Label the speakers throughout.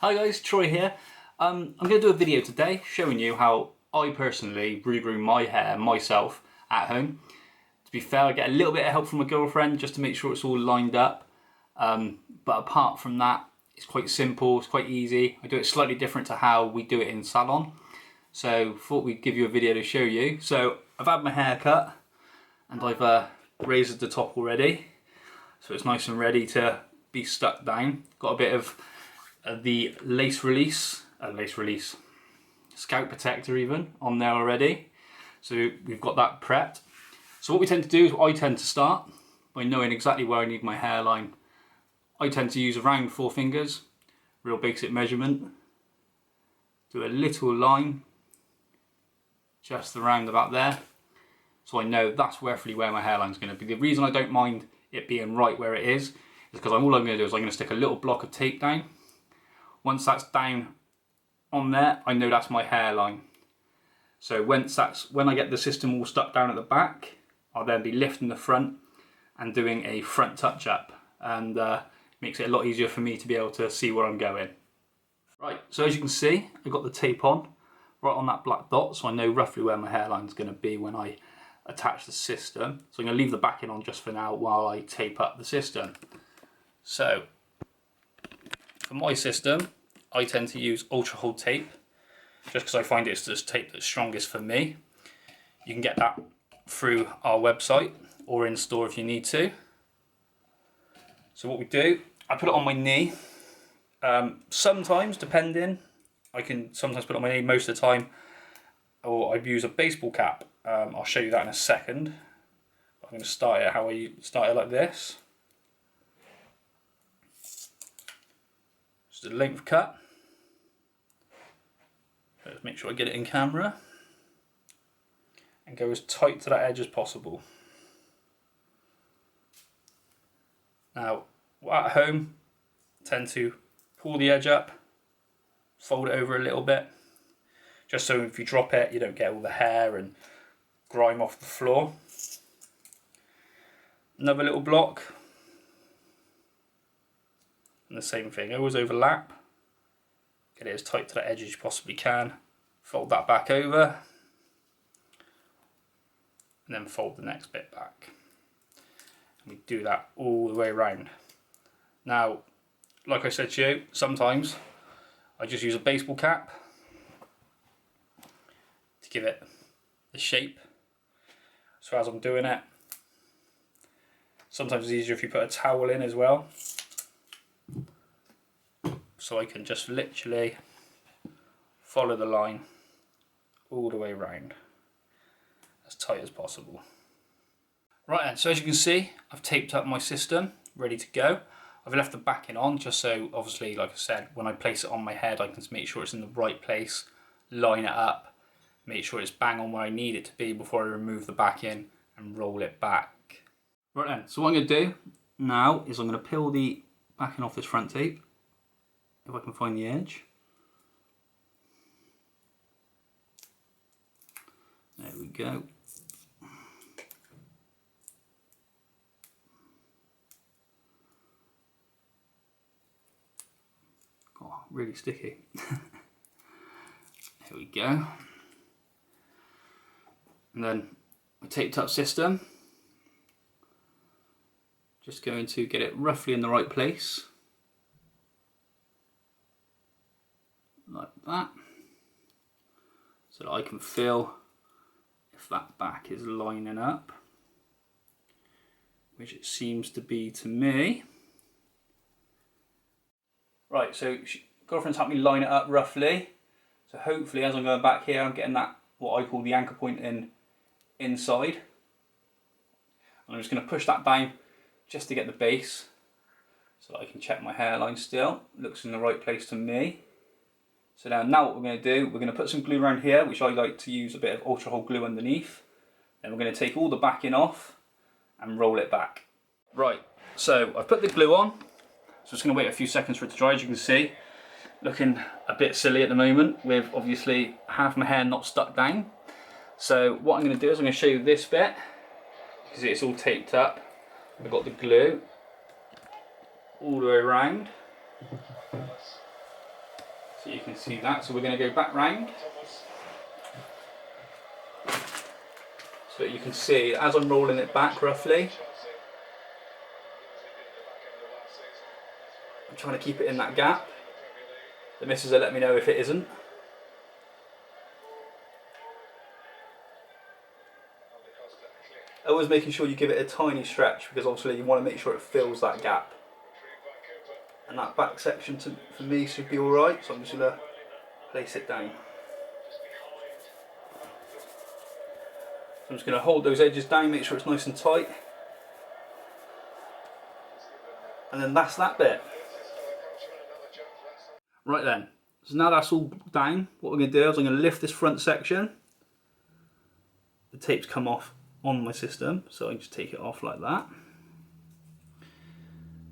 Speaker 1: Hi guys, Troy here. I'm going to do a video today showing you how I personally regroom my hair myself at home. To be fair, I get a little bit of help from my girlfriend just to make sure it's all lined up. But apart from that, it's quite simple, it's quite easy. I do it slightly different to how we do it in salon. So thought we'd give you a video to show you. So I've had my hair cut and I've razored the top already. So it's nice and ready to be stuck down. Got a bit of the lace release, scalp protector even on there already. So we've got that prepped. So what we tend to do is I tend to start by knowing exactly where I need my hairline. I tend to use around 4 fingers, real basic measurement. Do a little line just around about there. So I know that's roughly where my hairline's going to be. The reason I don't mind it being right where it is because all I'm going to do is I'm going to stick a little block of tape down. Once that's down on there, I know that's my hairline. So when I get the system all stuck down at the back, I'll then be lifting the front and doing a front touch-up, and makes it a lot easier for me to be able to see where I'm going. Right, so as you can see, I've got the tape on, right on that black dot, so I know roughly where my hairline's going to be when I attach the system. So I'm going to leave the backing on just for now while I tape up the system. So for my system, I tend to use ultra hold tape just because I find it's the tape that's strongest for me. You can get that through our website or in store if you need to. So what we do, I put it on my knee. Sometimes, depending, I can sometimes put it on my knee. Most of the time, or I use a baseball cap. I'll show you that in a second. I'm going to start it how I start it like this. Just a length cut. Let's make sure I get it in camera. And go as tight to that edge as possible. Now, at home, tend to pull the edge up, fold it over a little bit, just so if you drop it, you don't get all the hair and grime off the floor. Another little block. And the same thing, always overlap. Get it as tight to the edge as you possibly can. Fold that back over. And then fold the next bit back. And we do that all the way around. Now, like I said to you, sometimes I just use a baseball cap to give it the shape. So as I'm doing it, sometimes it's easier if you put a towel in as well. So I can just literally follow the line all the way around, as tight as possible. Right then, so as you can see, I've taped up my system, ready to go. I've left the backing on just so, obviously, like I said, when I place it on my head, I can make sure it's in the right place, line it up, make sure it's bang on where I need it to be before I remove the backing and roll it back. Right then, so what I'm going to do now is I'm going to peel the backing off this front tape, if I can find the edge. There we go. Oh, really sticky. There we go. And then my taped up system. Just going to get it roughly in the right place. Like that. So that I can feel if that back is lining up, which it seems to be to me. Right, so girlfriend's helped me line it up roughly. So hopefully as I'm going back here, I'm getting that, what I call the anchor point inside. And I'm just going to push that down just to get the base so that I can check my hairline still. Looks in the right place to me. So now what we're going to do, we're going to put some glue around here, which I like to use a bit of ultra hold glue underneath. Then we're going to take all the backing off and roll it back. Right, so I've put the glue on. So just going to wait a few seconds for it to dry. As you can see, looking a bit silly at the moment with obviously half my hair not stuck down. So what I'm going to do is I'm going to show you this bit because it's all taped up. I've got the glue all the way around. So you can see that. So we're going to go back round. So you can see as I'm rolling it back roughly, I'm trying to keep it in that gap. The missus will let me know if it isn't. Always making sure you give it a tiny stretch, because obviously you want to make sure it fills that gap. And that back section for me should be alright, so I'm just going to place it down. So I'm just going to hold those edges down, make sure it's nice and tight. And then that's that bit. Right then, so now that's all down, what we're going to do is I'm going to lift this front section. The tape's come off on my system, so I can just take it off like that.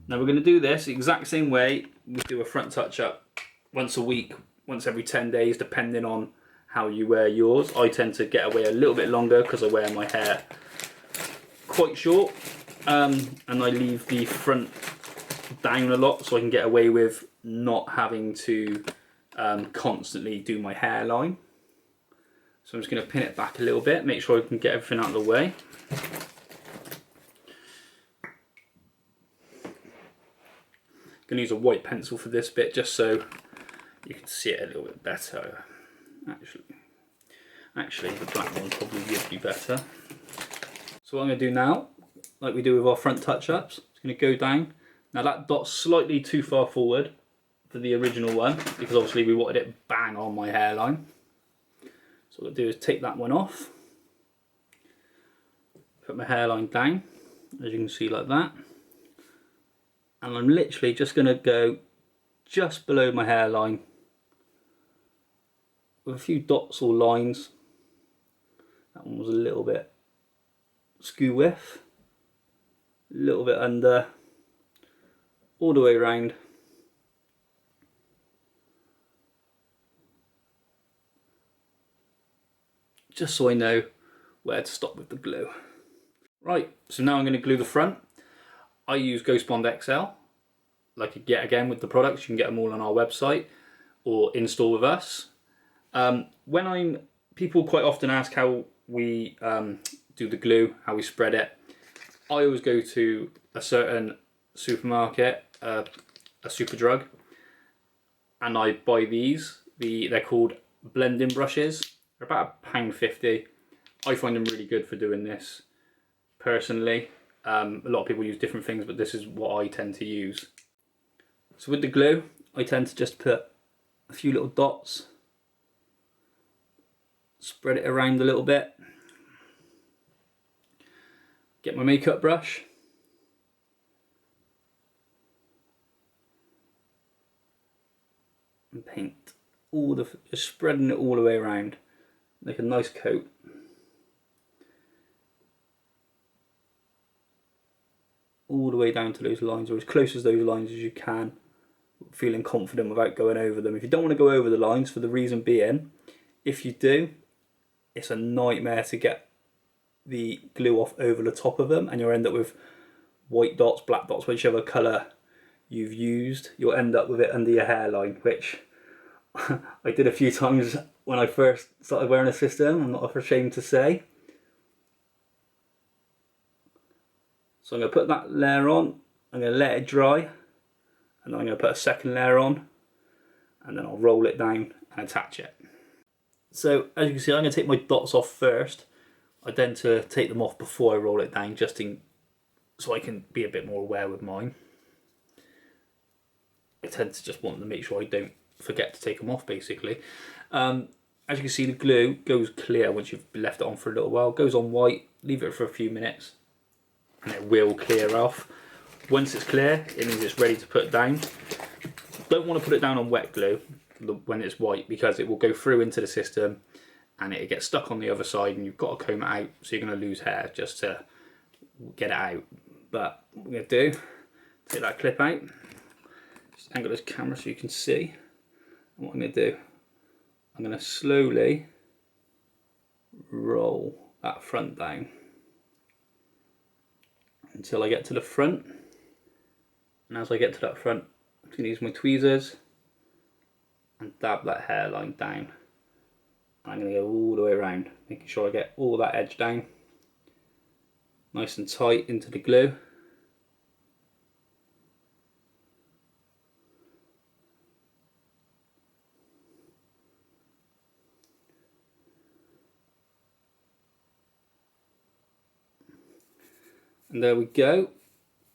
Speaker 1: Now we're going to do this the exact same way we do a front touch-up once a week, once every 10 days, depending on how you wear yours. I tend to get away a little bit longer because I wear my hair quite short, and I leave the front down a lot so I can get away with not having to constantly do my hairline. So I'm just going to pin it back a little bit, make sure I can get everything out of the way. I'm going to use a white pencil for this bit just so you can see it a little bit better. Actually the black one probably would be better. So what I'm going to do now, like we do with our front touch-ups, it's going to go down. Now that dot's slightly too far forward for the original one, because obviously we wanted it bang on my hairline. So what I'll do is take that one off, put my hairline down, as you can see, like that. And I'm literally just going to go just below my hairline with a few dots or lines. That one was a little bit skew width, a little bit under, all the way around. Just so I know where to stop with the glue. Right, so now I'm going to glue the front. I use Ghost Bond XL, like you get again with the products. You can get them all on our website or in store with us. People quite often ask how we do the glue, how we spread it. I always go to a certain supermarket, a Superdrug, and I buy these. They're called blending brushes. They're about £1.50. I find them really good for doing this personally. A lot of people use different things, but this is what I tend to use. So with the glue, I tend to just put a few little dots, spread it around a little bit, get my makeup brush, and paint just spreading it all the way around. Make a nice coat. All the way down to those lines, or as close as those lines as you can, feeling confident without going over them. If you don't want to go over the lines, for the reason being, if you do, it's a nightmare to get the glue off over the top of them, and you'll end up with white dots, black dots, whichever colour you've used. You'll end up with it under your hairline, which I did a few times when I first started wearing a system, I'm not ashamed to say. So I'm going to put that layer on, I'm going to let it dry, and then I'm going to put a second layer on, and then I'll roll it down and attach it. So as you can see, I'm going to take my dots off first. I tend to take them off before I roll it down, so I can be a bit more aware with mine. I tend to just want to make sure I don't forget to take them off, basically. As you can see, the glue goes clear once you've left it on for a little while. It goes on white, leave it for a few minutes, and it will clear off. Once it's clear, it means it's ready to put down. Don't want to put it down on wet glue when it's white, because it will go through into the system and it gets stuck on the other side, and you've got to comb it out, so you're going to lose hair just to get it out. But what we're going to do, take that clip out, just angle this camera so you can see. And what I'm going to do, I'm going to slowly roll that front down until I get to the front. And as I get to that front, I'm going to use my tweezers and dab that hairline down. I'm going to go all the way around, making sure I get all that edge down nice and tight into the glue. And there we go,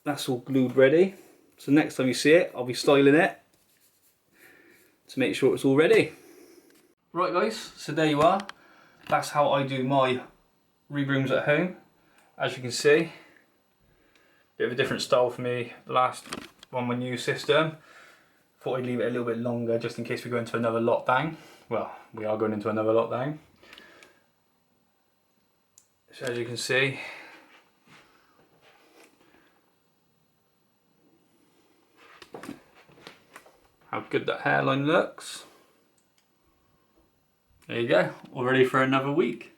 Speaker 1: that's all glued ready. So next time you see it, I'll be styling it to make sure it's all ready. Right guys, so there you are. That's how I do my regrooms at home. As you can see, bit of a different style for me. The last one, my new system. Thought I'd leave it a little bit longer just in case we go into another lockdown. Well, we are going into another lockdown. So as you can see, how good that hairline looks. There you go, all ready for another week.